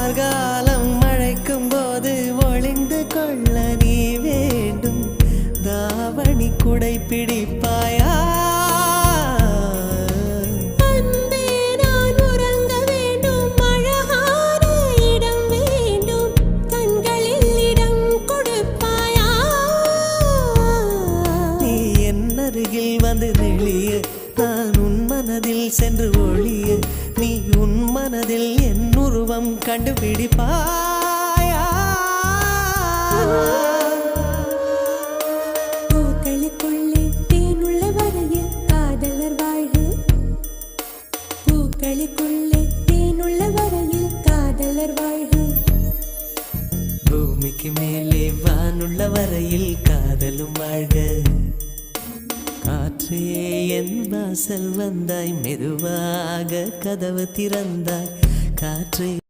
கார்காலம் மழைக்கும் போது ஒளிந்து கொள்ள நீ வேண்டும். தாவணி குடை பிடிப்பாயா? வந்து நெளிய நான் உன் மனதில் சென்று ஒளிய நீ உன் மனதில் என் உருவம் கண்டுபிடிப்பாயா? பூக்களுக்குள்ளே தேனுள்ள வரையில் காதலர் வாழ்க. பூக்களுக்குள்ளே தேனுள்ள வரையில் காதலர் வாழ்க. பூமிக்கு மேலே வானுள்ள வரையில் காதலும் வாழ்க. காற்றே என் வாசல் வந்தாய், மெதுவாக கதவு திறந்தாய். காற்றே